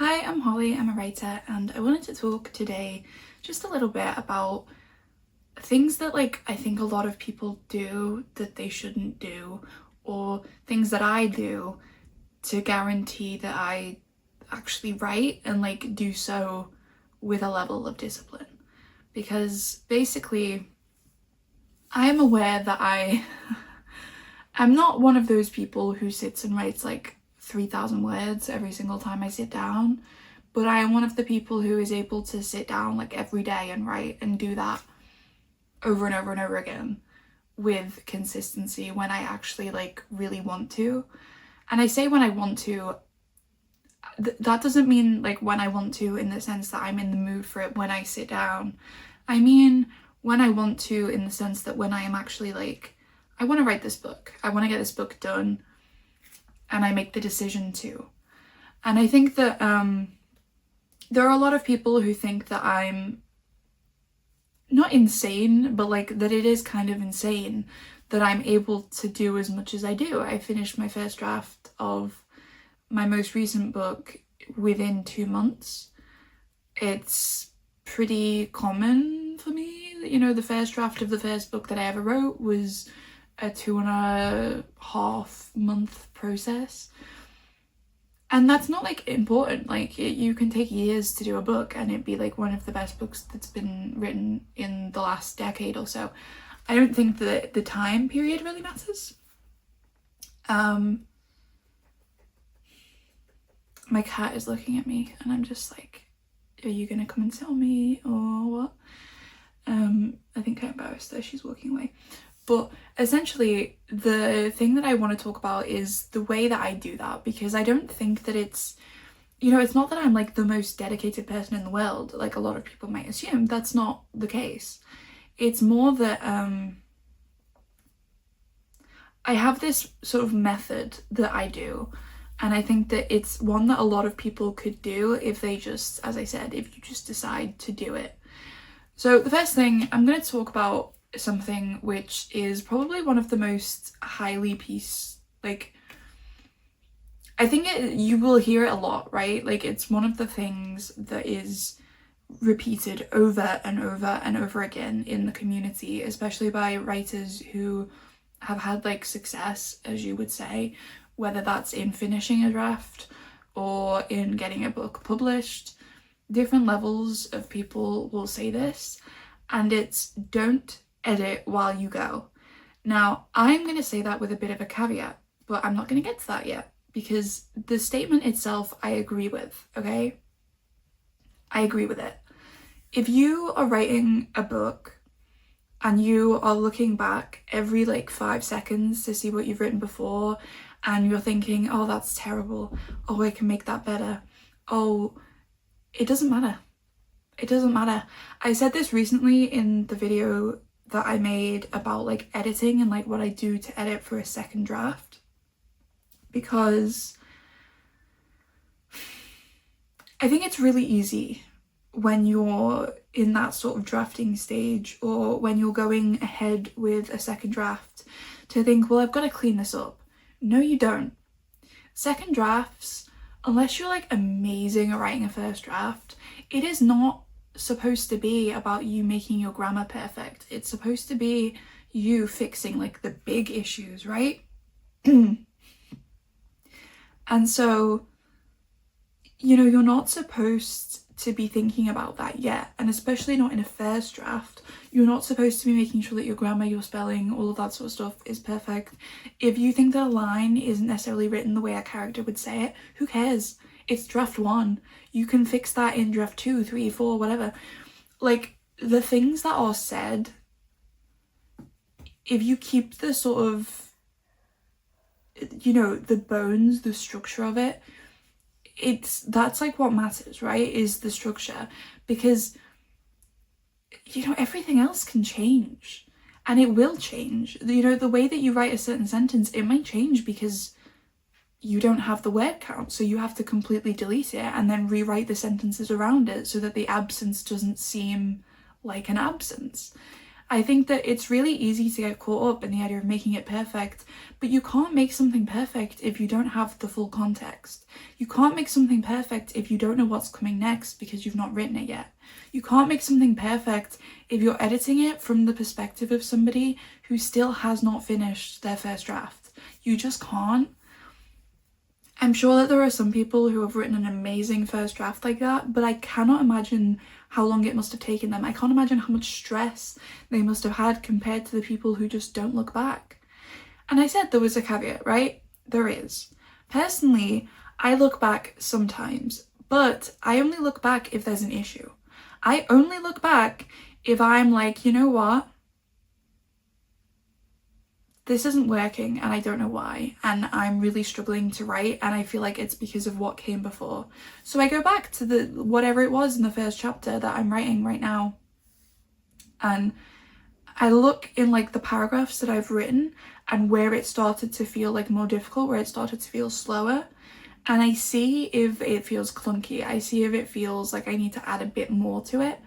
Hi, I'm Holly, I'm a writer, and I wanted to talk today just a little bit about things that I think a lot of people do that they shouldn't do, or things that I do to guarantee that I actually write and do so with a level of discipline. Because basically I am aware that I'm not one of those people who sits and writes 3,000 words every single time I sit down, but I am one of the people who is able to sit down every day and write and do that over and over and over again with consistency when I actually really want to. And I say when I want to, that doesn't mean when I want to in the sense that I'm in the mood for it when I sit down. I mean when I want to in the sense that when I am actually I want to write this book, I want to get this book done, and I make the decision to. And I think that there are a lot of people who think that I'm not insane, but that it is kind of insane that I'm able to do as much as I do. I finished my first draft of my most recent book within 2 months. It's pretty common for me. You know, the first draft of the first book that I ever wrote was a 2.5 month process. And that's not important. You can take years to do a book and it'd be one of the best books that's been written in the last decade or so. I don't think that the time period really matters. My cat is looking at me and I'm just are you gonna come and tell me or what? I think I embarrassed her, she's walking away. But essentially, the thing that I want to talk about is the way that I do that, because I don't think that it's, it's not that I'm the most dedicated person in the world, like a lot of people might assume. That's not the case. It's more that I have this sort of method that I do, and I think that it's one that a lot of people could do if they just, as I said, if you just decide to do it. So the first thing, I'm going to talk about something which is probably one of the most highly I think you will hear it a lot, right? It's one of the things that is repeated over and over and over again in the community, especially by writers who have had success, as you would say, whether that's in finishing a draft or in getting a book published. Different levels of people will say this, and it's don't edit while you go. Now, I'm going to say that with a bit of a caveat, but I'm not going to get to that yet, because the statement itself I agree with, okay? I agree with it. If you are writing a book and you are looking back every 5 seconds to see what you've written before, and you're thinking, oh, that's terrible, oh, I can make that better, oh, it doesn't matter. It doesn't matter. I said this recently in the video that I made about editing and what I do to edit for a second draft, because I think it's really easy when you're in that sort of drafting stage, or when you're going ahead with a second draft, to think, well, I've got to clean this up. No, you don't. Second drafts, unless you're amazing at writing a first draft, it is not supposed to be about you making your grammar perfect. It's supposed to be you fixing the big issues, right? And so, you're not supposed to be thinking about that yet, and especially not in a first draft. You're not supposed to be making sure that your grammar, your spelling, all of that sort of stuff is perfect. If you think that a line isn't necessarily written the way a character would say it, who cares? It's draft 1. You can fix that in draft 2, 3, 4, whatever. The things that are said, if you keep the sort of, the bones, the structure of it, that's what matters, right? Is the structure. Because, everything else can change. And it will change. The way that you write a certain sentence, it might change because you don't have the word count, so you have to completely delete it and then rewrite the sentences around it so that the absence doesn't seem like an absence. I think that it's really easy to get caught up in the idea of making it perfect, but you can't make something perfect if you don't have the full context. You can't make something perfect if you don't know what's coming next because you've not written it yet. You can't make something perfect if you're editing it from the perspective of somebody who still has not finished their first draft. You just can't. I'm sure that there are some people who have written an amazing first draft like that, but I cannot imagine how long it must have taken them. I can't imagine how much stress they must have had compared to the people who just don't look back. And I said there was a caveat, right? There is. Personally, I look back sometimes, but I only look back if there's an issue. I only look back if I'm like, you know what? This isn't working and I don't know why, and I'm really struggling to write, and I feel like it's because of what came before. So I go back to the whatever it was in the first chapter that I'm writing right now, and I look in like the paragraphs that I've written and where it started to feel like more difficult, where it started to feel slower, and I see if it feels clunky. I see if it feels like I need to add a bit more to it,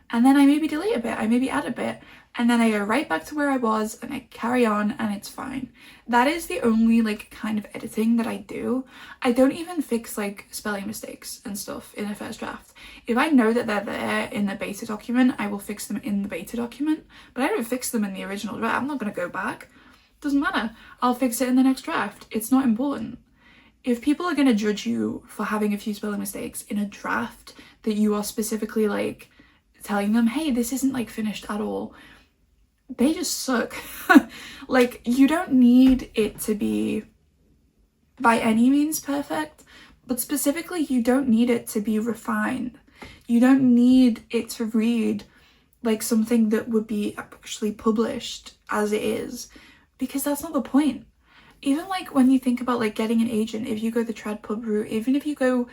and then I maybe delete a bit, I maybe add a bit, and then I go right back to where I was and I carry on and it's fine. That is the only like kind of editing that I do. I don't even fix like spelling mistakes and stuff in a first draft. If I know that they're there in the beta document, I will fix them in the beta document, but I don't fix them in the original draft. I'm not going to go back. Doesn't matter. I'll fix it in the next draft. It's not important. If people are going to judge you for having a few spelling mistakes in a draft that you are specifically like telling them, hey, this isn't like finished at all, they just suck. Like, you don't need it to be by any means perfect, but specifically you don't need it to be refined. You don't need it to read like something that would be actually published as it is, because that's not the point. Even like when you think about like getting an agent, if you go the trad pub route, even if you go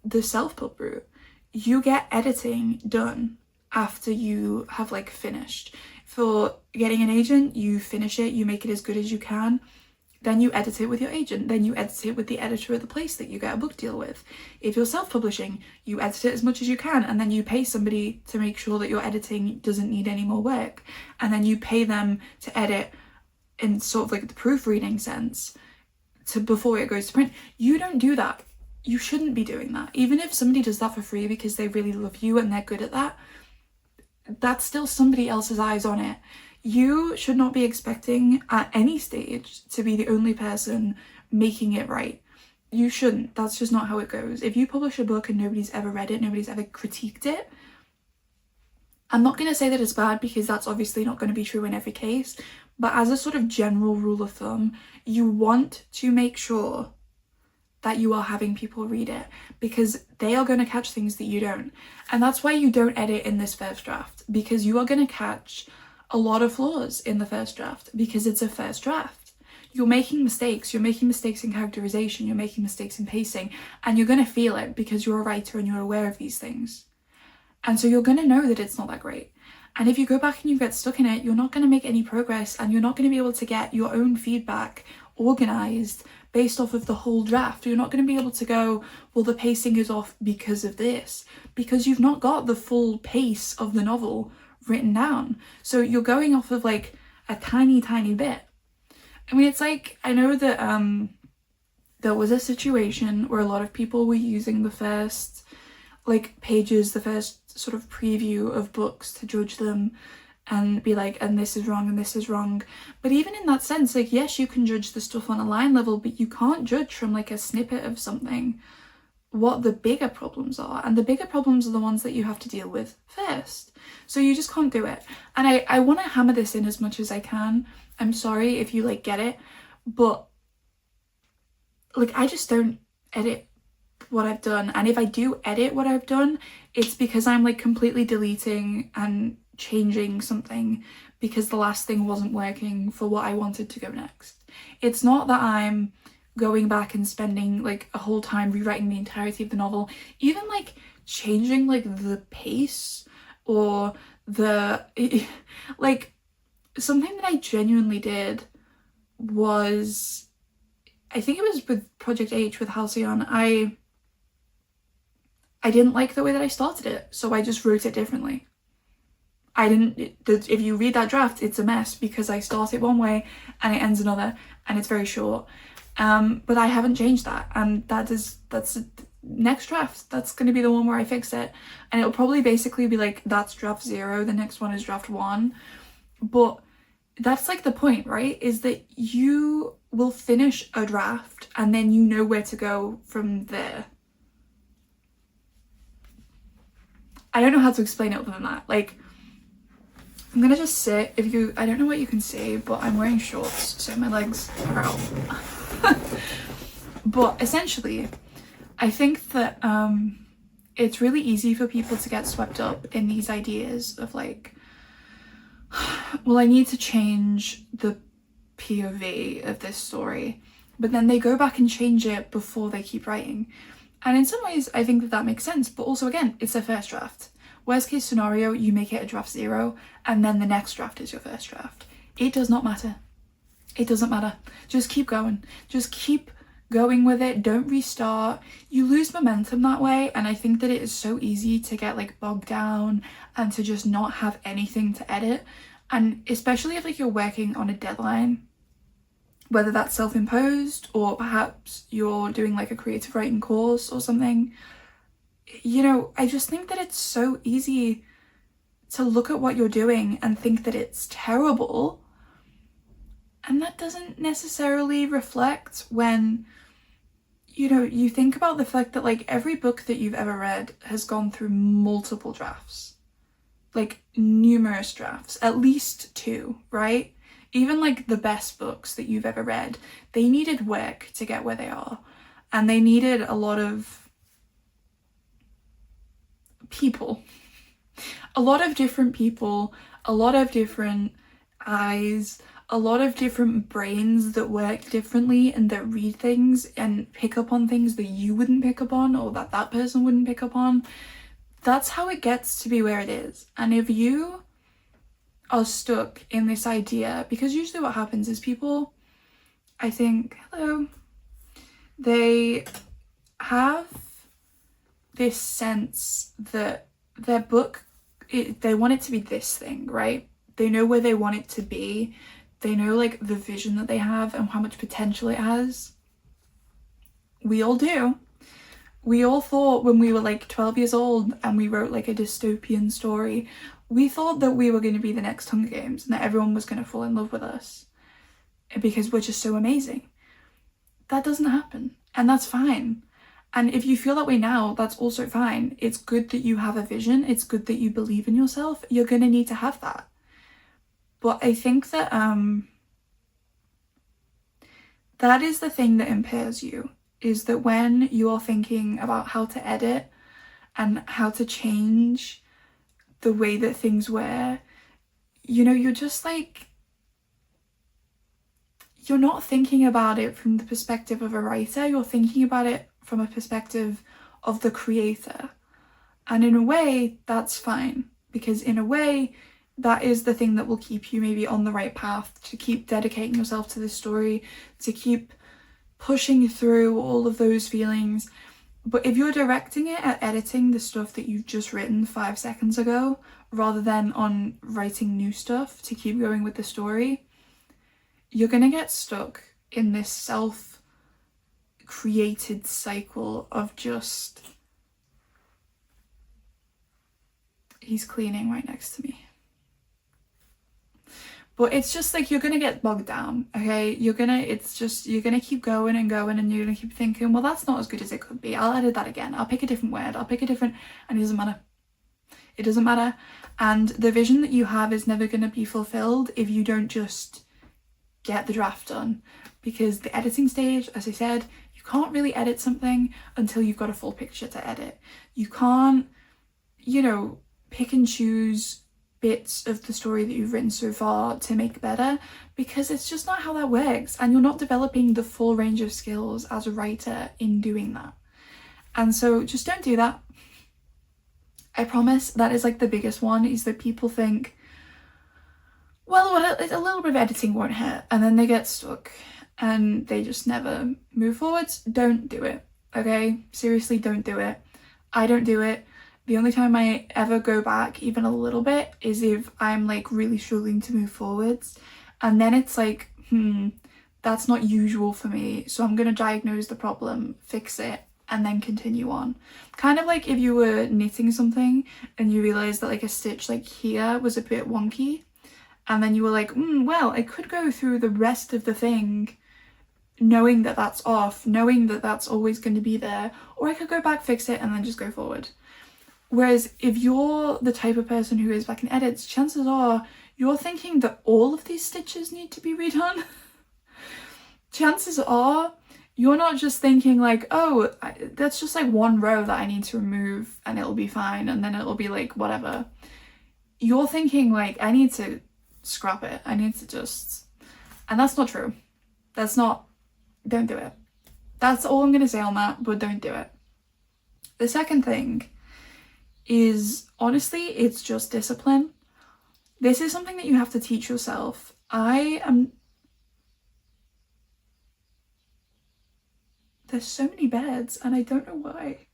the self pub route, you get editing done after you have like finished. For getting an agent, you finish it, you make it as good as you can, then you edit it with your agent, then you edit it with the editor at the place that you get a book deal with. If you're self-publishing, you edit it as much as you can, and then you pay somebody to make sure that your editing doesn't need any more work, and then you pay them to edit in sort of like the proofreading sense to before it goes to print. You don't do that. You shouldn't be doing that. Even if somebody does that for free because they really love you and they're good at that, that's still somebody else's eyes on it. You should not be expecting at any stage to be the only person making it right. You shouldn't. That's just not how it goes. If you publish a book and nobody's ever read it, nobody's ever critiqued it, I'm not going to say that it's bad, because that's obviously not going to be true in every case, but as a sort of general rule of thumb, you want to make sure that you are having people read it, because they are going to catch things that you don't. And that's why you don't edit in this first draft, because you are going to catch a lot of flaws in the first draft, because it's a first draft. You're making mistakes. You're making mistakes in characterization. You're making mistakes in pacing, and you're going to feel it because you're a writer and you're aware of these things. And so you're going to know that it's not that great. And if you go back and you get stuck in it, you're not going to make any progress, and you're not going to be able to get your own feedback organized based off of the whole draft. You're not going to be able to go, well, the pacing is off because of this, because you've not got the full pace of the novel written down. So you're going off of like a tiny bit. I mean, it's like, I know that there was a situation where a lot of people were using the first like pages, the first sort of preview of books to judge them and be like, and this is wrong and this is wrong. But even in that sense, like, yes, you can judge the stuff on a line level, but you can't judge from like a snippet of something what the bigger problems are. And the bigger problems are the ones that you have to deal with first. So you just can't do it. And I want to hammer this in as much as I can. I'm sorry if you like get it, but like, I just don't edit what I've done. And if I do edit what I've done, it's because I'm like completely deleting and changing something because the last thing wasn't working for what I wanted to go next. It's not that I'm going back and spending like a whole time rewriting the entirety of the novel, even like changing like the pace or the like, something that I genuinely did was, I think it was with Project H with Halcyon. I didn't like the way that I started it, so I just wrote it differently. if you read that draft, it's a mess because I start it one way and it ends another, and it's very short. But I haven't changed that, and that's next draft. That's going to be the one where I fix it, and it'll probably basically be like, that's draft 0, the next one is draft 1. But that's like the point, right? Is that you will finish a draft and then you know where to go from there. I don't know how to explain it other than that. Like, I'm gonna just sit. I don't know what you can see, but I'm wearing shorts, so my legs are out. But essentially, I think that it's really easy for people to get swept up in these ideas of like, well, I need to change the POV of this story, but then they go back and change it before they keep writing. And in some ways, I think that makes sense, but also, again, it's their first draft. Worst case scenario, you make it a draft 0, and then the next draft is your first draft. It does not matter. It doesn't matter. Just keep going. Just keep going with it. Don't restart. You lose momentum that way, and I think that it is so easy to get like bogged down and to just not have anything to edit. And especially if like you're working on a deadline, whether that's self-imposed or perhaps you're doing like a creative writing course or something, you know, I just think that it's so easy to look at what you're doing and think that it's terrible. And that doesn't necessarily reflect when, you know, you think about the fact that like every book that you've ever read has gone through multiple drafts, like numerous drafts, at least 2, right? Even like the best books that you've ever read, they needed work to get where they are. And they needed a lot of people, a lot of different people, a lot of different eyes, a lot of different brains that work differently and that read things and pick up on things that you wouldn't pick up on or that that person wouldn't pick up on. That's how it gets to be where it is. And if you are stuck in this idea, because usually what happens is people, I think, hello, they have this sense that their book, they want it to be this thing, right? They know where they want it to be. They know like the vision that they have and how much potential it has. We all do. We all thought when we were like 12 years old and we wrote like a dystopian story, we thought that we were going to be the next Hunger Games and that everyone was going to fall in love with us because we're just so amazing. That doesn't happen, and that's fine. And if you feel that way now, that's also fine. It's good that you have a vision. It's good that you believe in yourself. You're going to need to have that. But I think that that is the thing that impairs you, is that when you are thinking about how to edit and how to change the way that things were, you know, you're just like, you're not thinking about it from the perspective of a writer, you're thinking about it from a perspective of the creator. And in a way, that's fine, because in a way, that is the thing that will keep you maybe on the right path, to keep dedicating yourself to this story, to keep pushing through all of those feelings. But if you're directing it at editing the stuff that you've just written 5 seconds ago, rather than on writing new stuff to keep going with the story, you're gonna get stuck in this self-created cycle of just... He's cleaning right next to me. But it's just like, you're gonna get bogged down, okay? You're gonna keep going and going, and you're gonna keep thinking, well, that's not as good as it could be. I'll edit that again. I'll pick a different word. I'll pick a different... And it doesn't matter. It doesn't matter. And the vision that you have is never gonna be fulfilled if you don't just get the draft done. Because the editing stage, as I said, you can't really edit something until you've got a full picture to edit. You can't, you know, pick and choose bits of the story that you've written so far to make better, because it's just not how that works, and you're not developing the full range of skills as a writer in doing that. And so just don't do that. I promise that is like the biggest one, is that people think, well, a little bit of editing won't hurt, and then they get stuck and they just never move forwards. Don't do it, okay? Seriously, don't do it. I don't do it The only time I ever go back even a little bit is if I'm like really struggling to move forwards, and then it's like, that's not usual for me, so I'm gonna diagnose the problem, fix it, and then continue on. Kind of like if you were knitting something and you realized that like a stitch like here was a bit wonky, and then you were like, well, I could go through the rest of the thing knowing that that's off, knowing that that's always going to be there, or I could go back, fix it, and then just go forward. Whereas if you're the type of person who goes back and edits, chances are you're thinking that all of these stitches need to be redone. Chances are you're not just thinking like, oh, that's just like one row that I need to remove and it'll be fine, and then it'll be like whatever. You're thinking like, I need to scrap it, I need to just... And that's not true. That's not... Don't do it. That's all I'm going to say on that, but don't do it. The second thing is, honestly, it's just discipline. This is something that you have to teach yourself. There's so many beds and I don't know why.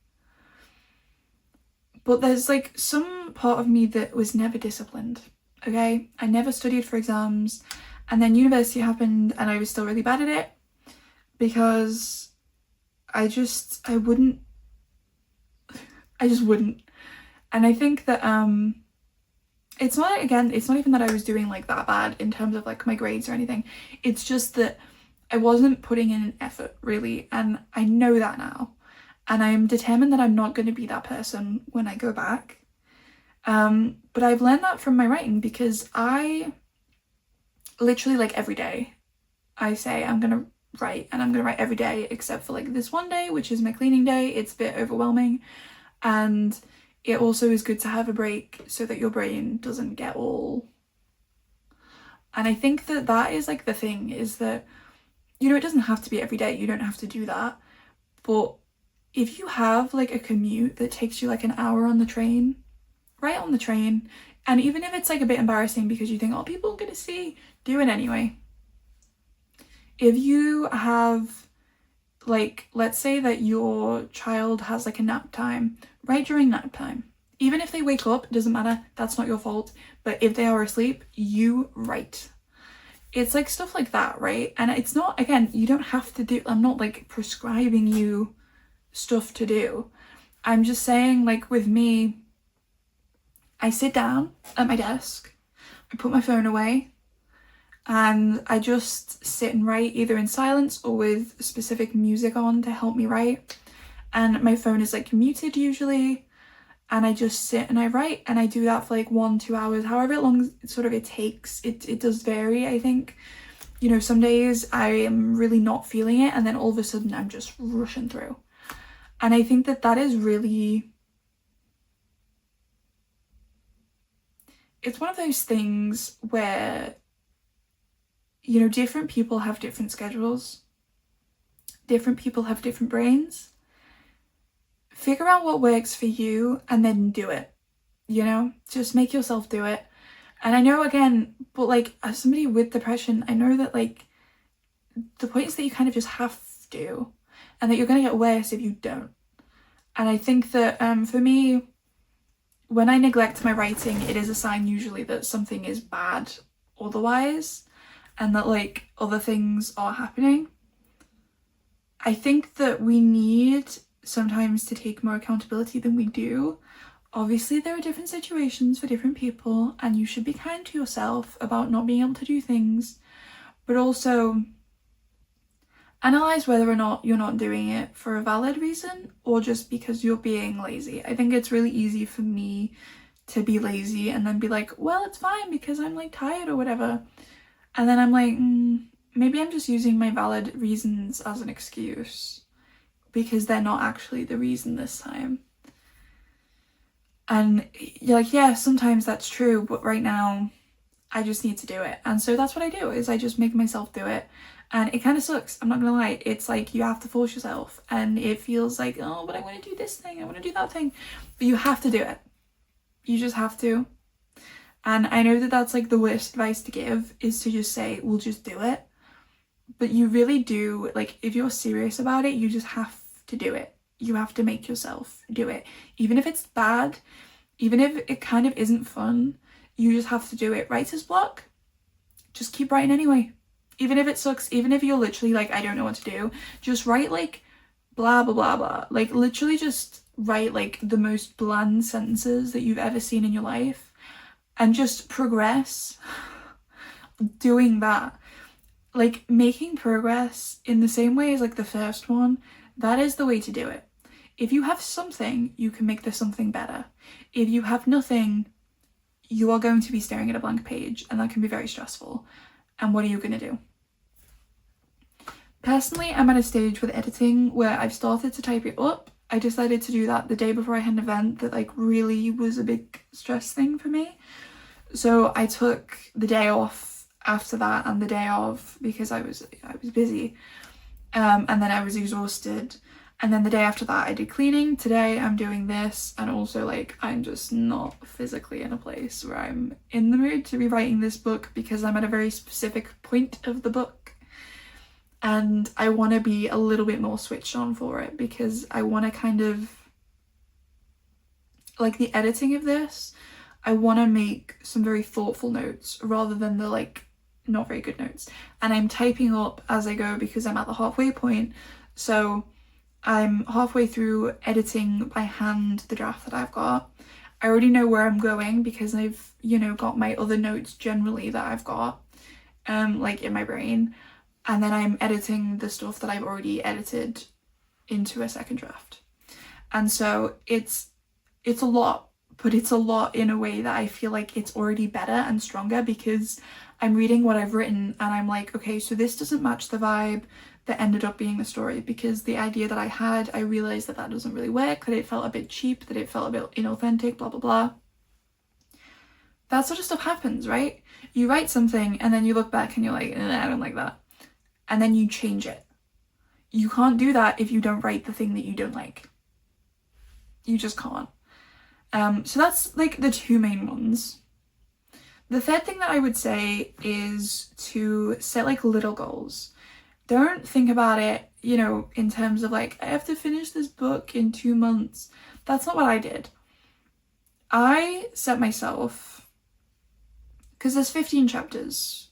But there's like some part of me that was never disciplined, okay? I never studied for exams, and then university happened and I was still really bad at it because I just wouldn't. And I think that it's not even that I was doing like that bad in terms of like my grades or anything. It's just that I wasn't putting in an effort really, and I know that now. And I'm determined that I'm not going to be that person when I go back. But I've learned that from my writing, because I literally like every day I say I'm going to write, and I'm going to write every day except for like this one day, which is my cleaning day. It's a bit overwhelming, and it also is good to have a break so that your brain doesn't get all... And I think that that is like the thing, is that, you know, it doesn't have to be every day, you don't have to do that, but if you have like a commute that takes you like an hour on the train, write on the train. And even if it's like a bit embarrassing because you think, oh, people are gonna see, do it anyway. If you have, like, let's say that your child has like a nap time, write during nap time. Even if they wake up, it doesn't matter, that's not your fault. But if they are asleep, you write. It's like stuff like that, right? And it's not, again, you don't have to do, I'm not like prescribing you stuff to do. I'm just saying, like with me, I sit down at my desk, I put my phone away, and I just sit and write, either in silence or with specific music on to help me write. And my phone is like muted usually, and I just sit and I write, and I do that for like 1-2 hours, however long sort of it takes. It does vary, I think. You know, some days I am really not feeling it, and then all of a sudden I'm just rushing through. And I think that that is really... It's one of those things where, you know, different people have different schedules. Different people have different brains. Figure out what works for you and then do it, you know? Just make yourself do it. And I know, again, but like as somebody with depression, I know that like the point is that you kind of just have to, and that you're going to get worse if you don't. And I think that for me, when I neglect my writing, it is a sign usually that something is bad otherwise, and that like other things are happening. I think that we need sometimes to take more accountability than we do. Obviously there are different situations for different people, and you should be kind to yourself about not being able to do things, but also analyze whether or not you're not doing it for a valid reason or just because you're being lazy. I think it's really easy for me to be lazy and then be like, well, it's fine because I'm like tired or whatever. And then I'm like, maybe I'm just using my valid reasons as an excuse because they're not actually the reason this time. And you're like, yeah, sometimes that's true, but right now I just need to do it. And so that's what I do, is I just make myself do it. And it kind of sucks, I'm not gonna lie. It's like you have to force yourself, and it feels like, oh, but I want to do this thing, I want to do that thing. But you have to do it. You just have to. And I know that that's like the worst advice to give, is to just say, well, just do it. But you really do, like, if you're serious about it, you just have to do it. you have to make yourself do it. Even if it's bad, even if it kind of isn't fun, you just have to do it. Writer's block, just keep writing anyway. Even if it sucks, even if you're literally like, I don't know what to do, just write like blah, blah, blah, blah. Like literally just write like the most bland sentences that you've ever seen in your life and just progress doing that. Like making progress in the same way as like the first one, that is the way to do it. If you have something, you can make this something better. If you have nothing, you are going to be staring at a blank page, and that can be very stressful. And what are you going to do? Personally, I'm at a stage with editing where I've started to type it up. I decided to do that the day before I had an event that like really was a big stress thing for me. So I took the day off after that and the day of because I was busy. And then I was exhausted. And then the day after that I did cleaning. Today I'm doing this, and also like I'm just not physically in a place where I'm in the mood to be writing this book because I'm at a very specific point of the book. And I want to be a little bit more switched on for it because I want to kind of, like the editing of this, I want to make some very thoughtful notes rather than the like not very good notes. And I'm typing up as I go because I'm at the halfway point. So I'm halfway through editing by hand the draft that I've got. I already know where I'm going because I've, you know, got my other notes generally that I've got like in my brain. And then I'm editing the stuff that I've already edited into a second draft. And so it's a lot, but it's a lot in a way that I feel like it's already better and stronger because I'm reading what I've written and I'm like, okay, so this doesn't match the vibe that ended up being the story because the idea that I had, I realized that doesn't really work, that it felt a bit cheap, that it felt a bit inauthentic, blah, blah, blah. That sort of stuff happens, right? You write something and then you look back and you're like, I don't like that. And then you change it. You can't do that if you don't write the thing that you don't like. You just can't. So that's like the two main ones. The third thing that I would say is to set like little goals. Don't think about it, you know, in terms of like, I have to finish this book in 2 months. That's not what I did. I set myself, because there's 15 chapters.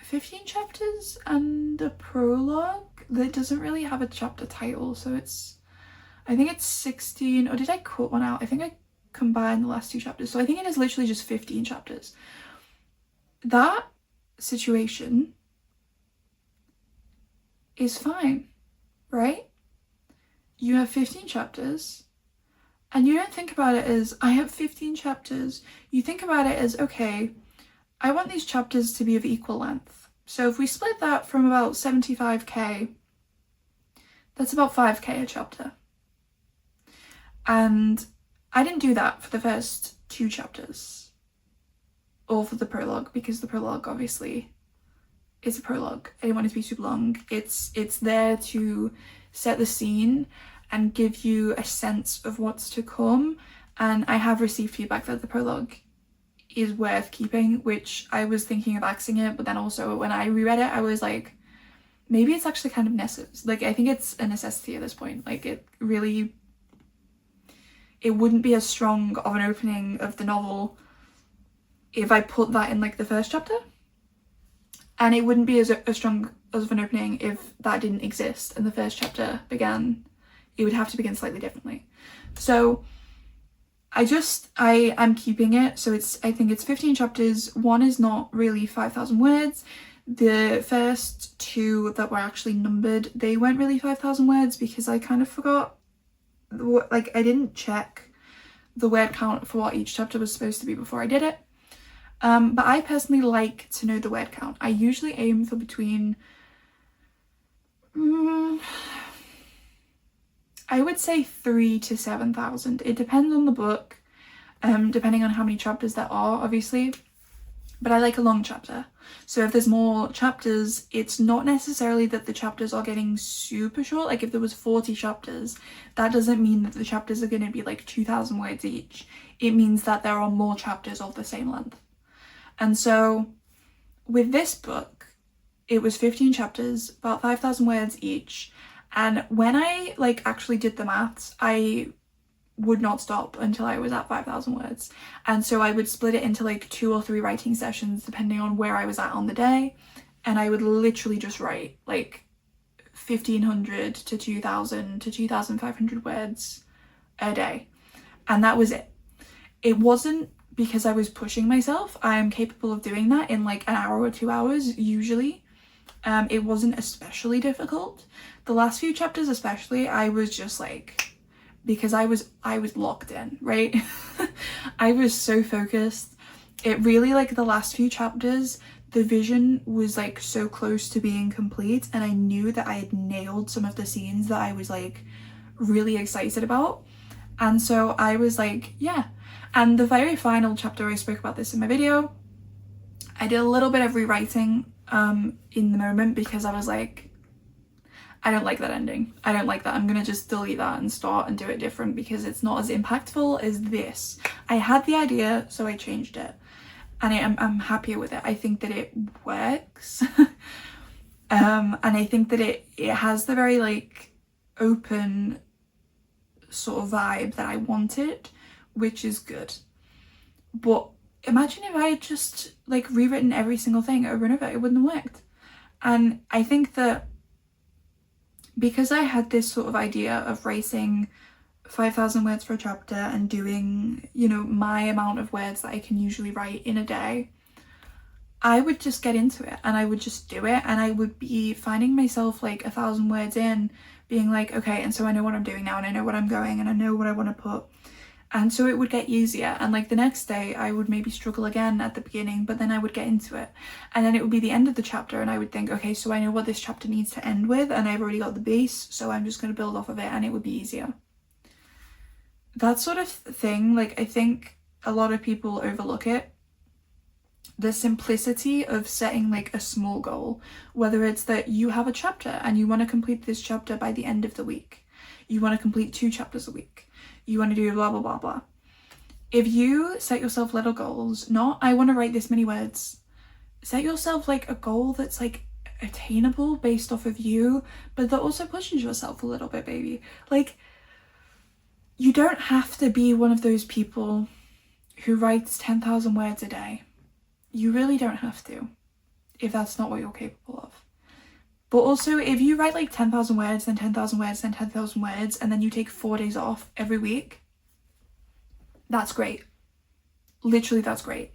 15 chapters and a prologue that doesn't really have a chapter title. So I think it's 16, or did I cut one out? I think I combined the last 2 chapters. So I think it is literally just 15 chapters. That situation is fine, right? You have 15 chapters and you don't think about it as I have 15 chapters. You think about it as, okay, I want these chapters to be of equal length. So if we split that from about 75k, that's about 5k a chapter. And I didn't do that for the first 2 chapters. Or for the prologue, because the prologue obviously is a prologue. I didn't want it to be super long. It's there to set the scene and give you a sense of what's to come. And I have received feedback that the prologue is worth keeping, which I was thinking of axing it, but then also when I reread it, I was like, maybe it's actually kind of necessary. Like, I think it's a necessity at this point. Like, it wouldn't be as strong of an opening of the novel if I put that in like the first chapter, and it wouldn't be as strong as an opening if that didn't exist and the first chapter began. It would have to begin slightly differently. So I'm keeping it. So I think it's 15 chapters. One is not really 5,000 words. The first 2 that were actually numbered, they weren't really 5,000 words because I kind of forgot, like I didn't check the word count for what each chapter was supposed to be before I did it. But I personally like to know the word count. I usually aim for between, I would say 3,000 to 7,000. It depends on the book, depending on how many chapters there are, obviously. But I like a long chapter. So if there's more chapters, it's not necessarily that the chapters are getting super short. Like if there was 40 chapters, that doesn't mean that the chapters are going to be like 2,000 words each. It means that there are more chapters of the same length. And so with this book, It was 15 chapters, about 5,000 words each. And when I like actually did the maths, I would not stop until I was at 5,000 words. And so I would split it into like 2 or 3 writing sessions depending on where I was at on the day. And I would literally just write like 1,500 to 2,000 to 2,500 words a day. And that was it. It wasn't because I was pushing myself. I am capable of doing that in like an hour or 2 hours usually. It wasn't especially difficult. The last few chapters especially, I was just like, because I was locked in, right? I was so focused. It really, like, the last few chapters, the vision was like so close to being complete, and I knew that I had nailed some of the scenes that I was like really excited about. And so I was like, yeah. And the very final chapter, I spoke about this in my video, I did a little bit of rewriting in the moment because I was like, I don't like that ending. I don't like that. I'm gonna just delete that and start and do it different because it's not as impactful as this. I had the idea, so I changed it. And I'm happier with it. I think that it works. And I think that it has the very like open sort of vibe that I wanted, which is good. But imagine if I had just like rewritten every single thing over and over, it wouldn't have worked. And I think that because I had this sort of idea of writing 5,000 words for a chapter and doing, you know, my amount of words that I can usually write in a day, I would just get into it and I would just do it, and I would be finding myself like 1,000 words in being like, okay, and so I know what I'm doing now, and I know what I'm going, and I know what I want to put. And so it would get easier, and like the next day I would maybe struggle again at the beginning, but then I would get into it, and then it would be the end of the chapter and I would think, okay, so I know what this chapter needs to end with, and I've already got the base, so I'm just going to build off of it, and it would be easier. That sort of thing, like, I think a lot of people overlook it. The simplicity of setting like a small goal, whether it's that you have a chapter and you want to complete this chapter by the end of the week, you want to complete 2 chapters a week, you want to do blah blah blah blah. If you set yourself little goals, not I want to write this many words, set yourself like a goal that's like attainable based off of you, but that also pushes yourself a little bit, baby. Like, you don't have to be one of those people who writes 10,000 words a day. You really don't have to, if that's not what you're capable of. But also, if you write like 10,000 words, then 10,000 words, then 10,000 words, and then you take 4 days off every week, that's great. Literally, that's great.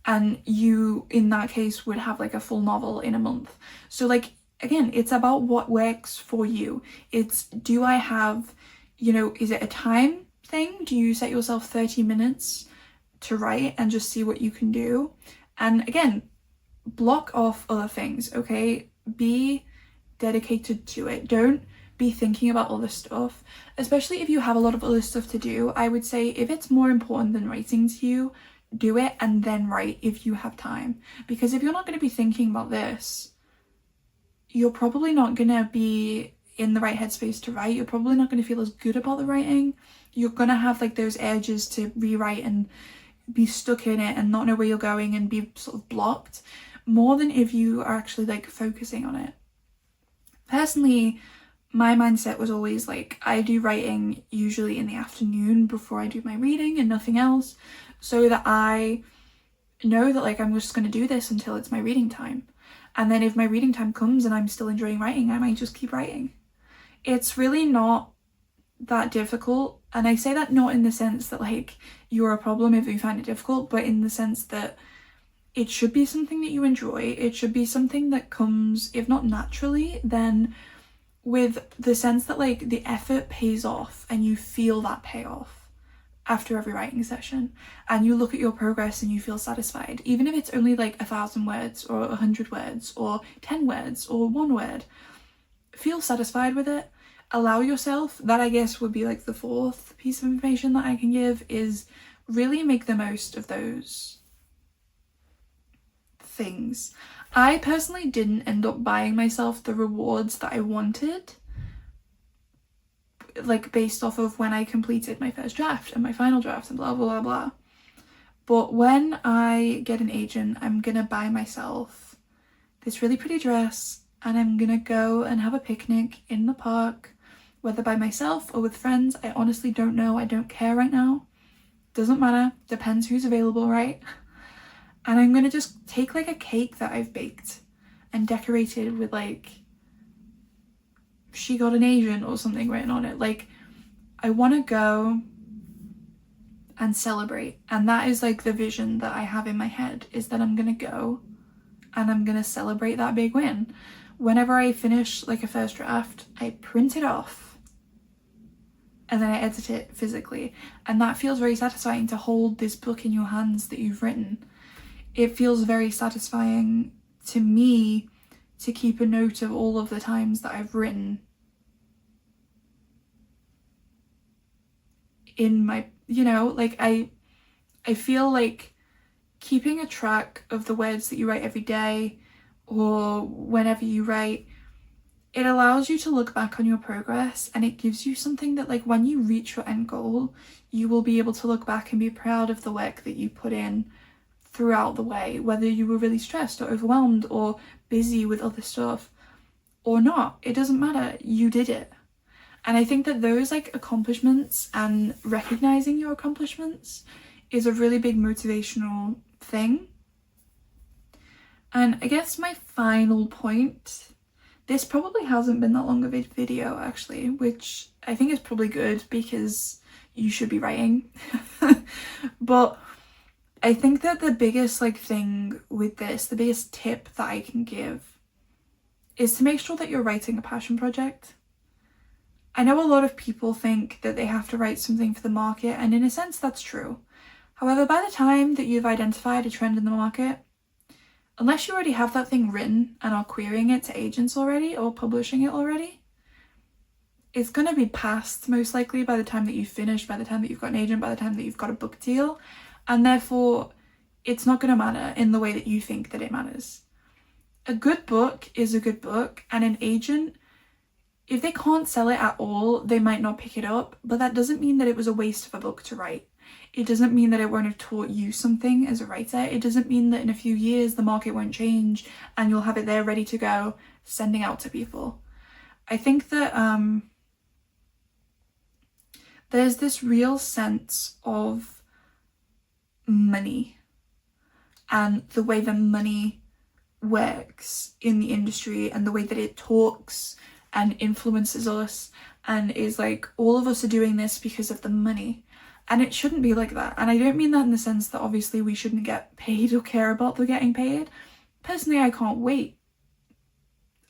And you, in that case, would have like a full novel in a month. So like, again, it's about what works for you. It's, do I have, you know, is it a time thing? Do you set yourself 30 minutes to write and just see what you can do? And again, block off other things, okay? Be dedicated to it. Don't be thinking about other stuff, especially if you have a lot of other stuff to do. I would say if it's more important than writing to you, do it and then write if you have time. Because if you're not going to be thinking about this, you're probably not going to be in the right headspace to write. You're probably not going to feel as good about the writing. You're going to have like those urges to rewrite and be stuck in it and not know where you're going and be sort of blocked, more than if you are actually like focusing on it. Personally, my mindset was always like, I do writing usually in the afternoon before I do my reading and nothing else, so that I know that like I'm just going to do this until it's my reading time. And then if my reading time comes and I'm still enjoying writing, I might just keep writing. It's really not that difficult. And I say that not in the sense that like you're a problem if you find it difficult, but in the sense that it should be something that you enjoy. It should be something that comes, if not naturally, then with the sense that like the effort pays off and you feel that payoff after every writing session, and you look at your progress and you feel satisfied, even if it's only like 1,000 words or 100 words or 10 words or 1 word. Feel satisfied with it. Allow yourself, that I guess would be like the 4th piece of information that I can give, is really make the most of those things. I personally didn't end up buying myself the rewards that I wanted, like based off of when I completed my first draft and my final draft and blah blah blah blah. But when I get an agent, I'm gonna buy myself this really pretty dress and I'm gonna go and have a picnic in the park, whether by myself or with friends. I honestly don't know. I don't care right now. Doesn't matter. Depends who's available, right? And I'm gonna just take like a cake that I've baked and decorated with like "She Got an Asian" or something written on it. Like, I want to go and celebrate, and that is like the vision that I have in my head, is that I'm gonna go and I'm gonna celebrate that big win. Whenever I finish like a first draft, I print it off and then I edit it physically, and that feels very satisfying, to hold this book in your hands that you've written. It feels very satisfying to me to keep a note of all of the times that I've written in my, like I feel like keeping a track of the words that you write every day or whenever you write, it allows you to look back on your progress, and it gives you something that, like, when you reach your end goal, you will be able to look back and be proud of the work that you put in throughout the way, whether you were really stressed or overwhelmed or busy with other stuff or not. It doesn't matter. You did it. And I think that those like accomplishments and recognizing your accomplishments is a really big motivational thing. And I guess my final point, this probably hasn't been that long of a video actually, which I think is probably good because you should be writing. But I think that the biggest like thing with this, the biggest tip that I can give, is to make sure that you're writing a passion project. I know a lot of people think that they have to write something for the market, and in a sense that's true. However, by the time that you've identified a trend in the market, unless you already have that thing written and are querying it to agents already or publishing it already, it's going to be past most likely by the time that you've finished, by the time that you've got an agent, by the time that you've got a book deal, and therefore it's not going to matter in the way that you think that it matters. A good book is a good book, and an agent, if they can't sell it at all, they might not pick it up, but that doesn't mean that it was a waste of a book to write. It doesn't mean that it won't have taught you something as a writer. It doesn't mean that in a few years the market won't change and you'll have it there ready to go, sending out to people. I think that there's this real sense of money and the way that money works in the industry and the way that it talks and influences us, and is like, all of us are doing this because of the money. And it shouldn't be like that. And I don't mean that in the sense that obviously we shouldn't get paid or care about the getting paid. Personally, I can't wait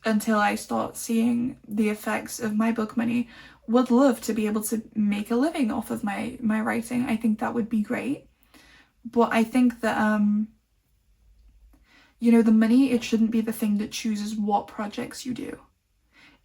until I start seeing the effects of my book money. Would love to be able to make a living off of my writing. I think that would be great. But I think that, the money, it shouldn't be the thing that chooses what projects you do.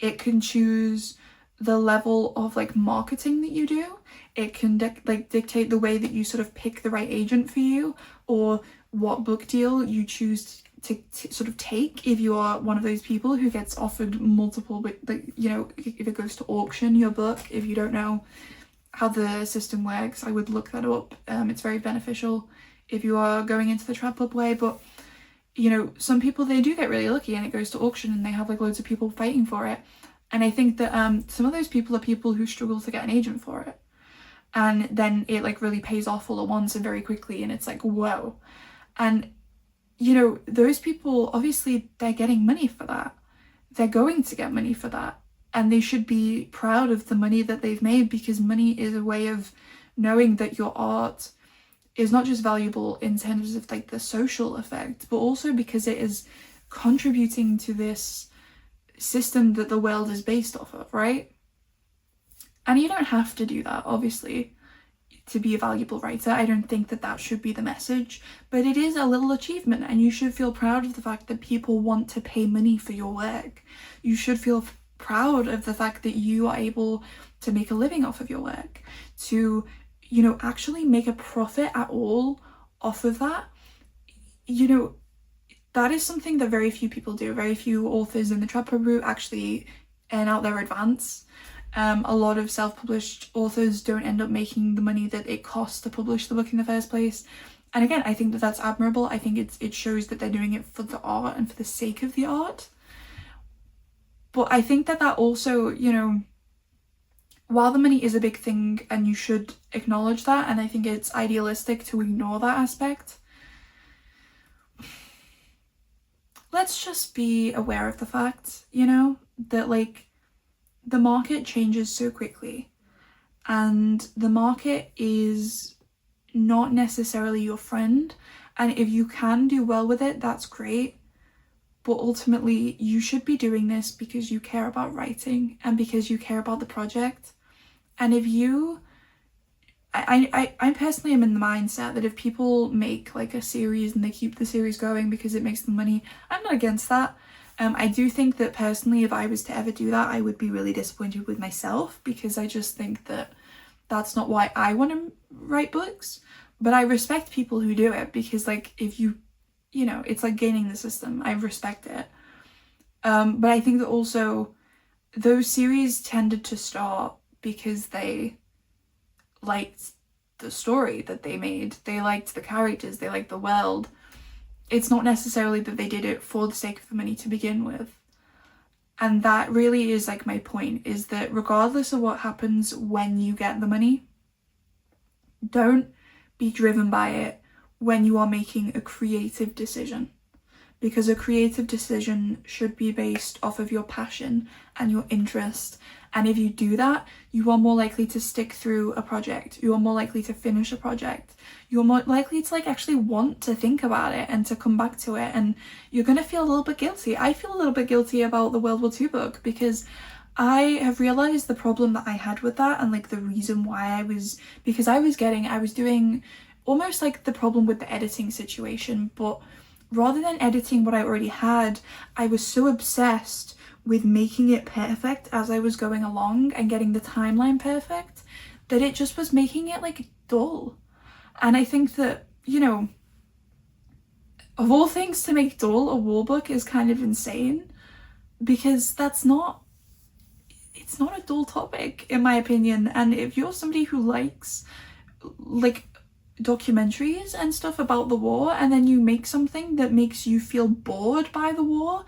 It can choose the level of like marketing that you do. It can dictate the way that you sort of pick the right agent for you, or what book deal you choose to sort of take if you are one of those people who gets offered multiple, if it goes to auction, your book. If you don't know how the system works, I would look that up. It's very beneficial if you are going into the trad pub way. But some people, they do get really lucky and it goes to auction and they have like loads of people fighting for it. And I think that some of those people are people who struggle to get an agent for it. And then it like really pays off all at once and very quickly, and it's like, whoa. And those people, obviously they're getting money for that. They're going to get money for that. And they should be proud of the money that they've made, because money is a way of knowing that your art is not just valuable in terms of like the social effect, but also because it is contributing to this system that the world is based off of, right? And you don't have to do that, obviously, to be a valuable writer. I don't think that that should be the message, but it is a little achievement, and you should feel proud of the fact that people want to pay money for your work. You should feel proud of the fact that you are able to make a living off of your work, to actually make a profit at all off of that. That is something that very few people do. Very few authors in the trad pub route actually earn out their advance. A lot of self-published authors don't end up making the money that it costs to publish the book in the first place. And again, I think that that's admirable. I think it shows that they're doing it for the art and for the sake of the art. But I think that also, you know, while the money is a big thing and you should acknowledge that, and I think it's idealistic to ignore that aspect, let's just be aware of the fact, you know, that like the market changes so quickly, and the market is not necessarily your friend. And if you can do well with it, that's great. But ultimately, you should be doing this because you care about writing and because you care about the project. And if you, I personally am in the mindset that if people make like a series and they keep the series going because it makes them money, I'm not against that. I do think that personally, if I was to ever do that, I would be really disappointed with myself, because I just think that that's not why I want to write books. But I respect people who do it, because like if you know, it's like gaining the system. I respect it. But I think that also those series tended to start because they liked the story that they made. They liked the characters, they liked the world. It's not necessarily that they did it for the sake of the money to begin with. And that really is like my point, is that regardless of what happens when you get the money, don't be driven by it when you are making a creative decision. Because a creative decision should be based off of your passion and your interest. And if you do that, you are more likely to stick through a project. You are more likely to finish a project. You're more likely to like actually want to think about it and to come back to it. And you're going to feel a little bit guilty. I feel a little bit guilty about the World War II book, because I have realized the problem that I had with that, and like the reason why I was doing almost like the problem with the editing situation, but rather than editing what I already had, I was so obsessed with making it perfect as I was going along and getting the timeline perfect that it just was making it like dull. And I think that, you know, of all things to make dull a war book is kind of insane, because it's not a dull topic in my opinion. And if you're somebody who likes like documentaries and stuff about the war, and then you make something that makes you feel bored by the war,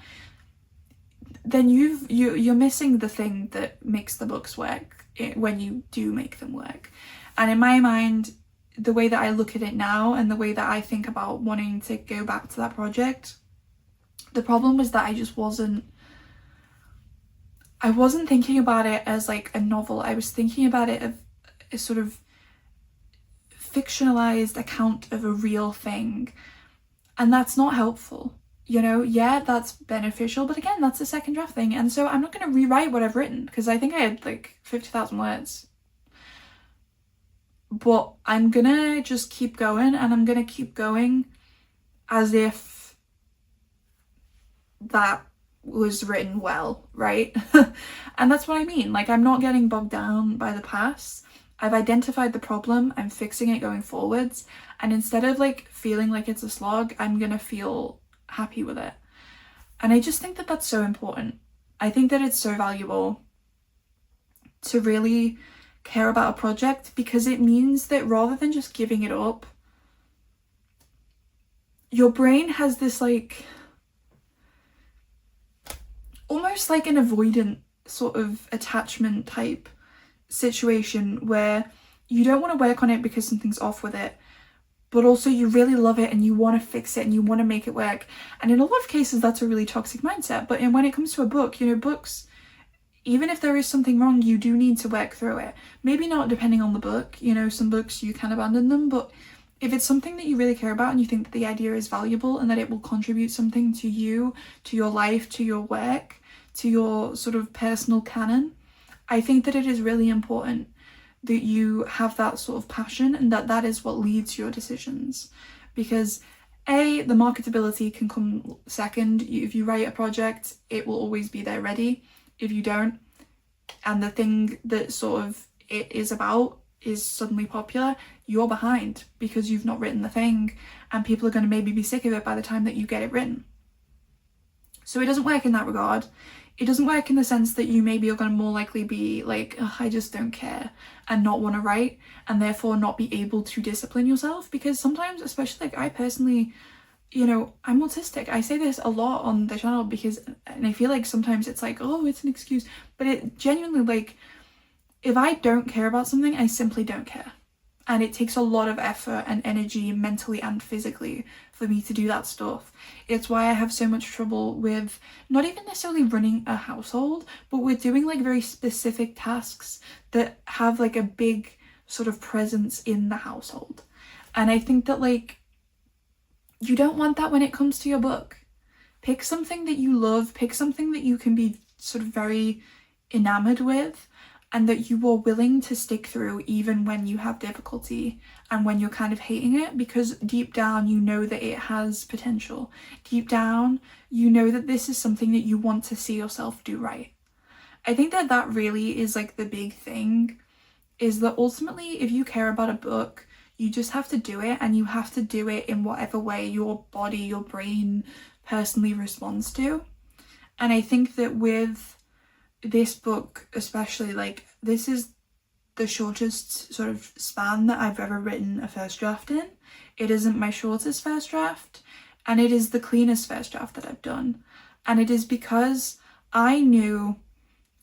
then you're missing the thing that makes the books work when you do make them work. And in my mind, the way that I look at it now and the way that I think about wanting to go back to that project, the problem was that I wasn't thinking about it as like a novel. I was thinking about it as a sort of fictionalized account of a real thing, and that's not helpful. You know, yeah, that's beneficial, but again, that's a second draft thing, and so I'm not going to rewrite what I've written, because I think I had like 50,000 words. But I'm gonna just keep going, and I'm gonna keep going as if that was written well, right? And that's what I mean. Like, I'm not getting bogged down by the past. I've identified the problem, I'm fixing it going forwards, and instead of like feeling like it's a slog, I'm gonna feel happy with it. And I just think that that's so important. I think that it's so valuable to really care about a project, because it means that rather than just giving it up, your brain has this like almost like an avoidant sort of attachment type situation where you don't want to work on it because something's off with it, but also you really love it and you want to fix it and you want to make it work. And in a lot of cases that's a really toxic mindset. But when it comes to a book, you know, books, even if there is something wrong, you do need to work through it. Maybe not depending on the book, you know, some books you can abandon them, but if it's something that you really care about and you think that the idea is valuable and that it will contribute something to you, to your life, to your work, to your sort of personal canon, I think that it is really important that you have that sort of passion and that is what leads your decisions. Because the marketability can come second. If you write a project, it will always be there ready. If you don't, and the thing that sort of it is about is suddenly popular, you're behind because you've not written the thing, and people are going to maybe be sick of it by the time that you get it written. So it doesn't work in that regard. it doesn't work in the sense that you maybe are going to more likely be like, "Ugh, I just don't care," and not want to write, and therefore not be able to discipline yourself. Because sometimes, especially like I personally, you know, I'm autistic. I say this a lot on the channel because, and I feel like sometimes it's like, oh, it's an excuse, but it genuinely, like, if I don't care about something, I simply don't care. And it takes a lot of effort and energy mentally and physically for me to do that stuff. It's why I have so much trouble with not even necessarily running a household, but with doing like very specific tasks that have like a big sort of presence in the household. And I think that like you don't want that when it comes to your book. Pick something that you love, pick something that you can be sort of very enamored with, and that you are willing to stick through even when you have difficulty and when you're kind of hating it, because deep down you know that it has potential. Deep down you know that this is something that you want to see yourself do right. I think that that really is like the big thing, is that ultimately if you care about a book, you just have to do it, and you have to do it in whatever way your body, your brain personally responds to. And I think that with this book especially, like, this is the shortest sort of span that I've ever written a first draft in. It isn't my shortest first draft, and it is the cleanest first draft that I've done. And it is because I knew,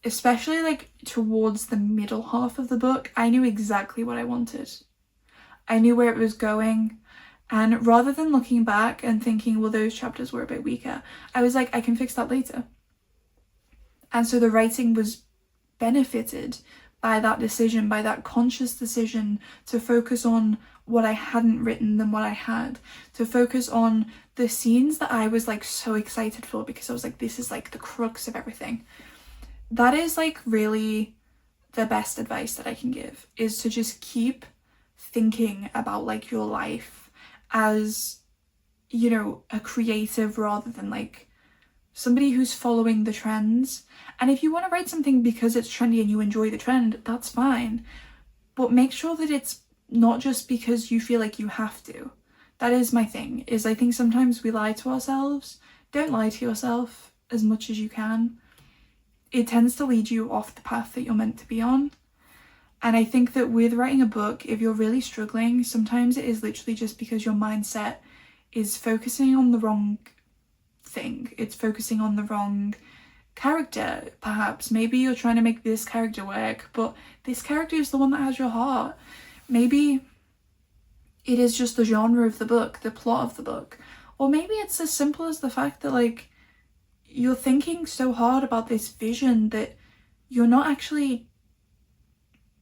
especially like towards the middle half of the book, I knew exactly what I wanted. I knew where it was going. And rather than looking back and thinking, well, those chapters were a bit weaker, I was like, I can fix that later. And so the writing was benefited by that decision, by that conscious decision to focus on what I hadn't written than what I had, to focus on the scenes that I was like so excited for, because I was like, this is like the crux of everything. That is like really the best advice that I can give, is to just keep thinking about like your life as, you know, a creative rather than like somebody who's following the trends. And if you want to write something because it's trendy and you enjoy the trend, that's fine. But make sure that it's not just because you feel like you have to. That is my thing, is I think sometimes we lie to ourselves. Don't lie to yourself as much as you can. It tends to lead you off the path that you're meant to be on. And I think that with writing a book, if you're really struggling, sometimes it is literally just because your mindset is focusing on the wrong thing. It's focusing on the wrong character, perhaps. Maybe you're trying to make this character work, but this character is the one that has your heart. Maybe it is just the genre of the book, the plot of the book. Or maybe it's as simple as the fact that like you're thinking so hard about this vision that you're not actually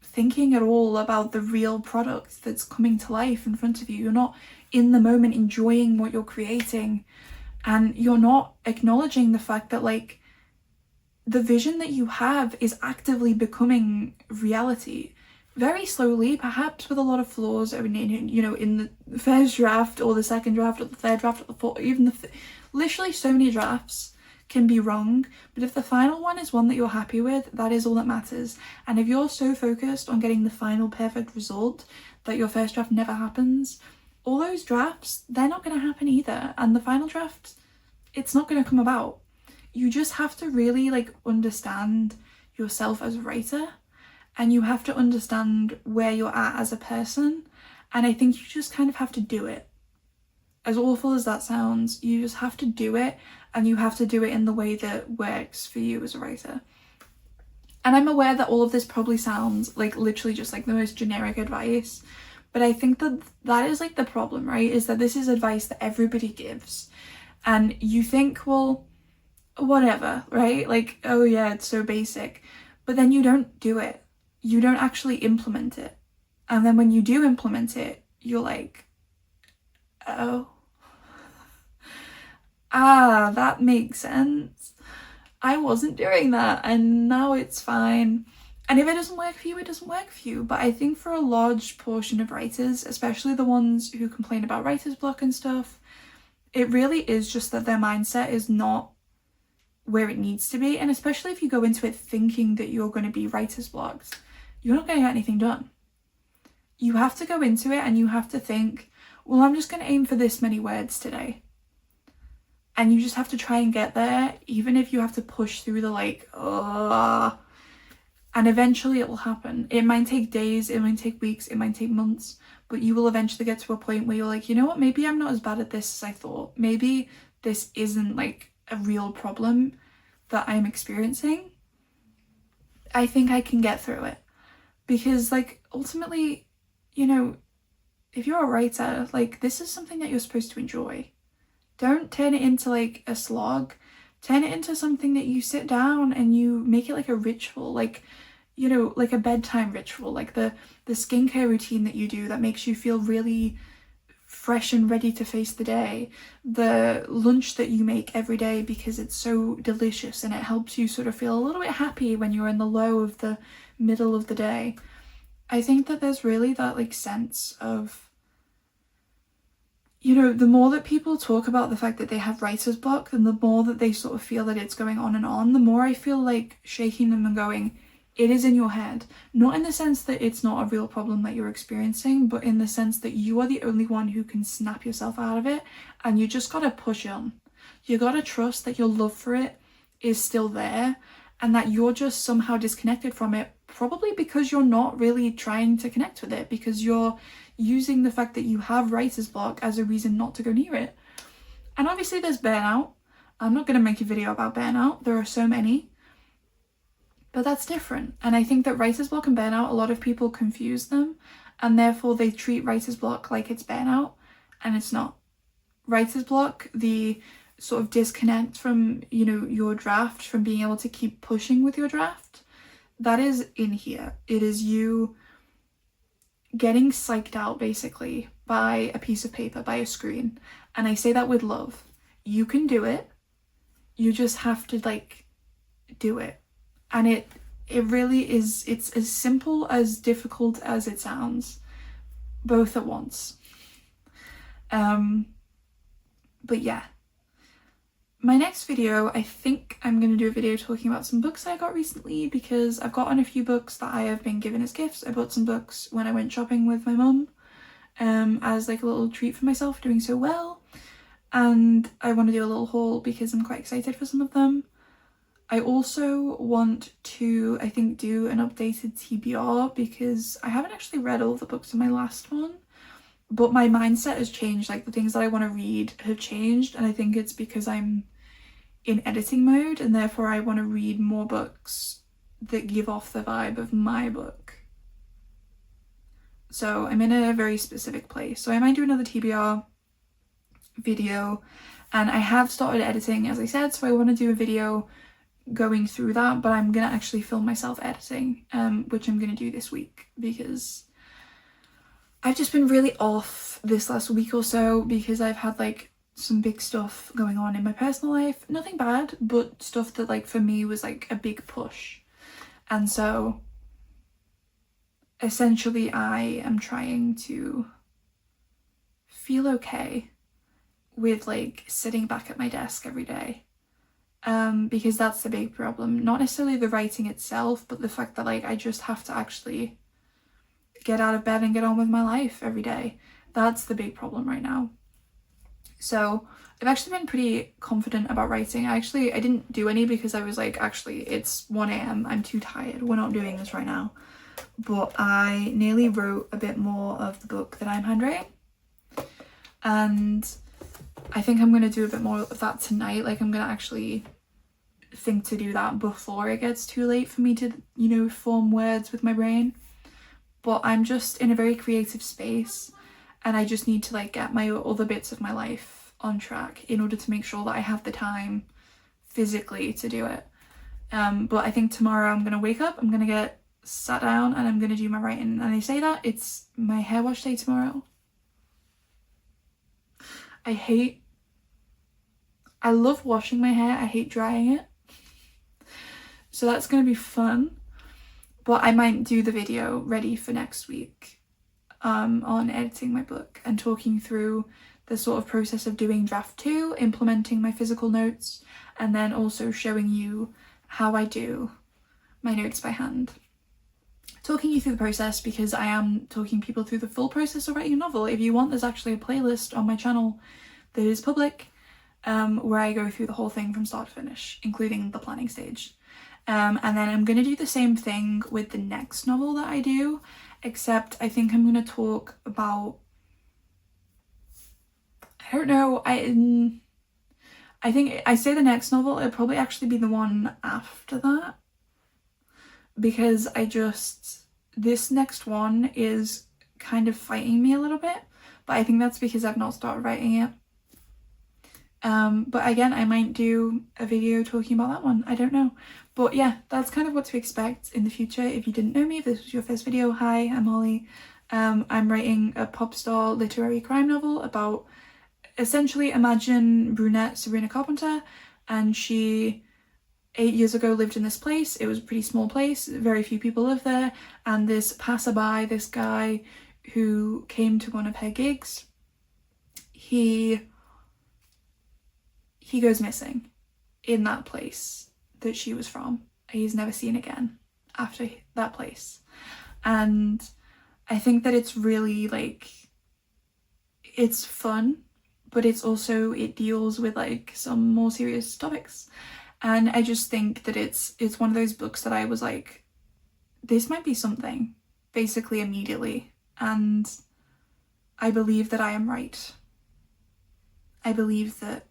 thinking at all about the real product that's coming to life in front of you. You're not in the moment enjoying what you're creating, and you're not acknowledging the fact that like the vision that you have is actively becoming reality, very slowly, perhaps with a lot of flaws. I mean, you know, in the first draft or the second draft or the third draft or the fourth, even literally so many drafts can be wrong, but if the final one is one that you're happy with, that is all that matters. And if you're so focused on getting the final perfect result that your first draft never happens, all those drafts, they're not going to happen either, and the final draft, it's not going to come about. You just have to really like understand yourself as a writer, and you have to understand where you're at as a person, and I think you just kind of have to do it. As awful as that sounds, you just have to do it, and you have to do it in the way that works for you as a writer. And I'm aware that all of this probably sounds like literally just like the most generic advice, but I think that that is like the problem, right? Is that this is advice that everybody gives, and you think, well, whatever, right? Like, oh yeah, it's so basic, but then you don't do it. You don't actually implement it. And then when you do implement it, you're like, oh, that makes sense. I wasn't doing that, and now it's fine. And if it doesn't work for you, it doesn't work for you. But I think for a large portion of writers, especially the ones who complain about writer's block and stuff, it really is just that their mindset is not where it needs to be. And especially if you go into it thinking that you're going to be writer's blocked, you're not going to get anything done. You have to go into it and you have to think, well, I'm just going to aim for this many words today. and you just have to try and get there, even if you have to push through the like, and eventually it will happen. It might take days, it might take weeks, it might take months, but you will eventually get to a point where you're like, you know what, maybe I'm not as bad at this as I thought. Maybe this isn't like a real problem that I'm experiencing. I think I can get through it. Because like ultimately, you know, if you're a writer, like this is something that you're supposed to enjoy. Don't turn it into like a slog. Turn it into something that you sit down and you make it like a ritual, like, you know, like a bedtime ritual, like the skincare routine that you do that makes you feel really fresh and ready to face the day. The lunch that you make every day because it's so delicious and it helps you sort of feel a little bit happy when you're in the low of the middle of the day. I think that there's really that like sense of, you know, the more that people talk about the fact that they have writer's block and the more that they sort of feel that it's going on, the more I feel like shaking them and going, it is in your head. Not in the sense that it's not a real problem that you're experiencing, but in the sense that you are the only one who can snap yourself out of it, and you just gotta push on. You gotta trust that your love for it is still there and that you're just somehow disconnected from it, probably because you're not really trying to connect with it, because you're using the fact that you have writer's block as a reason not to go near it. And obviously there's burnout. I'm not going to make a video about burnout. There are so many. But that's different. And I think that writer's block and burnout, a lot of people confuse them, and therefore they treat writer's block like it's burnout, and it's not. Writer's block, the sort of disconnect from, you know, your draft, from being able to keep pushing with your draft, that is in here. It is you getting psyched out basically by a piece of paper, by a screen. And I say that with love. You can do it. You just have to like do it. And it really is, it's as simple as difficult as it sounds, both at once. But yeah. My next video, I think I'm going to do a video talking about some books I got recently, because I've gotten a few books that I have been given as gifts. I bought some books when I went shopping with my mum, as like a little treat for myself for doing so well, and I want to do a little haul because I'm quite excited for some of them. I also want to, I think, do an updated TBR because I haven't actually read all the books in my last one, but my mindset has changed. Like the things that I want to read have changed, and I think it's because I'm in editing mode, and therefore I want to read more books that give off the vibe of my book. So I'm in a very specific place. So I might do another TBR video, and I have started editing, as I said, so I want to do a video going through that, but I'm gonna actually film myself editing, which I'm gonna do this week because I've just been really off this last week or so because I've had like some big stuff going on in my personal life. Nothing bad, but stuff that like for me was like a big push. And so essentially I am trying to feel okay with like sitting back at my desk every day. Because that's the big problem. Not necessarily the writing itself, but the fact that like I just have to actually get out of bed and get on with my life every day. That's the big problem right now. So I've actually been pretty confident about writing. I didn't do any because I was like, actually it's 1 a.m. I'm too tired. We're not doing this right now. But I nearly wrote a bit more of the book that I'm handwriting. And I think I'm going to do a bit more of that tonight. Like I'm going to actually think to do that before it gets too late for me to, you know, form words with my brain. But I'm just in a very creative space, and I just need to like get my other bits of my life on track in order to make sure that I have the time physically to do it. But I think tomorrow I'm gonna wake up, I'm gonna get sat down, and I'm gonna do my writing. And I say that it's my hair wash day tomorrow. I love washing my hair, I hate drying it. So that's gonna be fun. But I might do the video ready for next week on editing my book and talking through the sort of process of doing draft 2, implementing my physical notes, and then also showing you how I do my notes by hand. Talking you through the process because I am talking people through the full process of writing a novel. If you want, there's actually a playlist on my channel that is public where I go through the whole thing from start to finish, including the planning stage. And then I'm going to do the same thing with the next novel that I do, except I think I'm going to talk about, I don't know, I think I say the next novel, it'll probably actually be the one after that, because this next one is kind of fighting me a little bit, but I think that's because I've not started writing it. But again, I might do a video talking about that one, I don't know. But yeah, that's kind of what to expect in the future. If you didn't know me, if this was your first video, hi, I'm Holly. I'm writing a pop star literary crime novel about, essentially, imagine brunette Sabrina Carpenter, and she 8 years ago lived in this place. It was a pretty small place, very few people live there, and this passerby, this guy who came to one of her gigs, he goes missing in that place that she was from. He's never seen again after that place. And I think that it's really, like, it's fun, but it's also, it deals with like some more serious topics. And I just think that it's one of those books that I was like, this might be something, basically immediately. And I believe that I am right. I believe that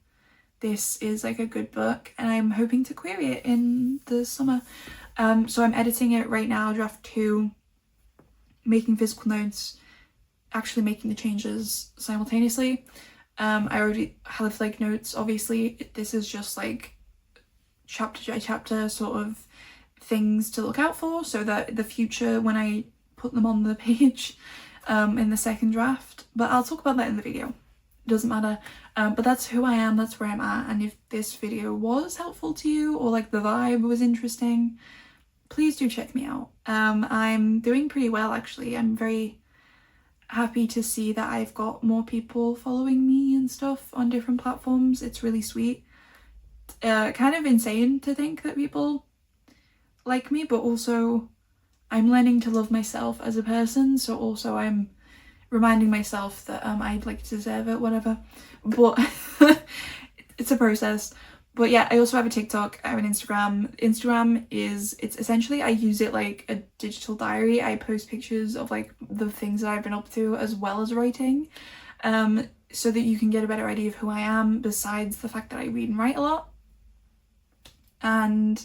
this is like a good book, and I'm hoping to query it in the summer. So I'm editing it right now, draft 2, making physical notes, actually making the changes simultaneously. I already have like notes, obviously. This is just like chapter by chapter sort of things to look out for, so that the future, when I put them on the page in the second draft, but I'll talk about that in the video, doesn't matter. But that's who I am, that's where I'm at, and if this video was helpful to you, or like the vibe was interesting, please do check me out. I'm doing pretty well, actually. I'm very happy to see that I've got more people following me and stuff on different platforms. It's really sweet. Kind of insane to think that people like me, but also I'm learning to love myself as a person, so also I'm reminding myself that I like deserve it, whatever. But it's a process. But yeah, I also have a TikTok, I have an Instagram. It's essentially, I use it like a digital diary. I post pictures of like the things that I've been up to as well as writing, so that you can get a better idea of who I am, besides the fact that I read and write a lot. And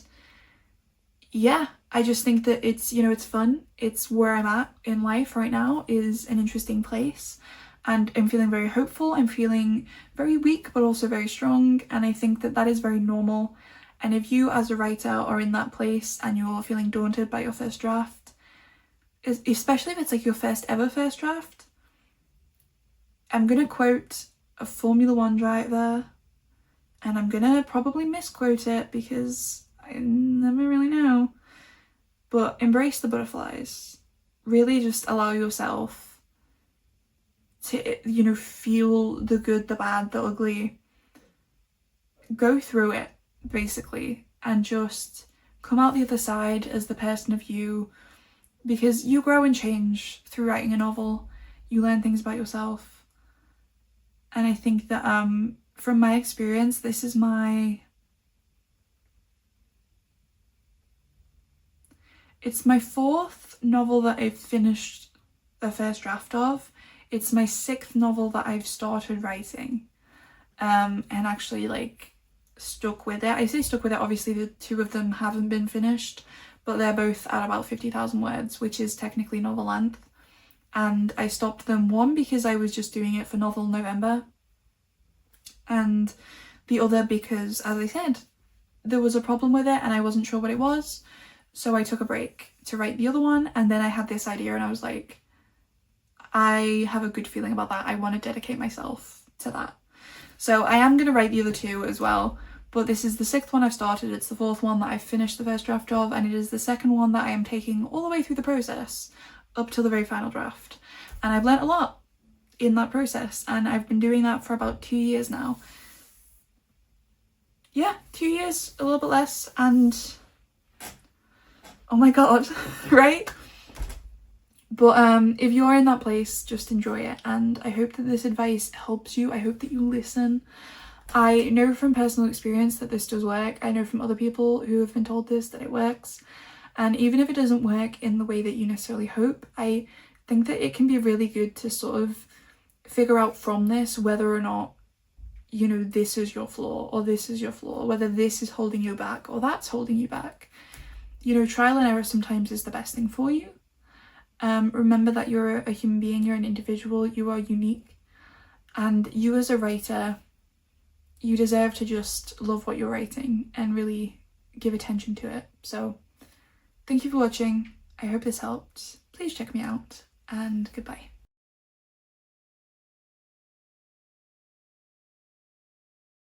yeah, I just think that it's, you know, it's fun. It's where I'm at in life right now, is an interesting place. And I'm feeling very hopeful. I'm feeling very weak, but also very strong. And I think that that is very normal. And if you as a writer are in that place and you're feeling daunted by your first draft, especially if it's like your first draft, I'm going to quote a Formula 1 driver, and I'm going to probably misquote it because I never really know. But embrace the butterflies. Really just allow yourself to, you know, feel the good, the bad, the ugly. Go through it, basically, and just come out the other side as the person of you, because you grow and change through writing a novel. You learn things about yourself. And I think that from my experience, this is it's my 4th novel that I've finished the first draft of. It's my 6th novel that I've started writing, and actually like stuck with it. I say stuck with it, obviously the 2 of them haven't been finished, but they're both at about 50,000 words, which is technically novel length. And I stopped them, one because I was just doing it for Novel November, and the other because, as I said, there was a problem with it and I wasn't sure what it was. So I took a break to write the other one, and then I had this idea and I was like, I have a good feeling about that. I want to dedicate myself to that. So I am going to write the other 2 as well, but this is the 6th one I've started. It's the 4th one that I've finished the first draft of, and it is the 2nd one that I am taking all the way through the process up till the very final draft. And I've learnt a lot in that process, and I've been doing that for about 2 years now. Yeah, 2 years, a little bit less, and oh my god, right? But if you are in that place, just enjoy it, and I hope that this advice helps you. I hope that you listen. I know from personal experience that this does work. I know from other people who have been told this that it works. And even if it doesn't work in the way that you necessarily hope, I think that it can be really good to sort of figure out from this whether or not, you know, this is your flaw or this is your flaw, whether this is holding you back or that's holding you back. You know, trial and error sometimes is the best thing for you. Remember that you're a human being, you're an individual, you are unique, and you as a writer, you deserve to just love what you're writing and really give attention to it. So thank you for watching. I hope this helped. Please check me out, and goodbye.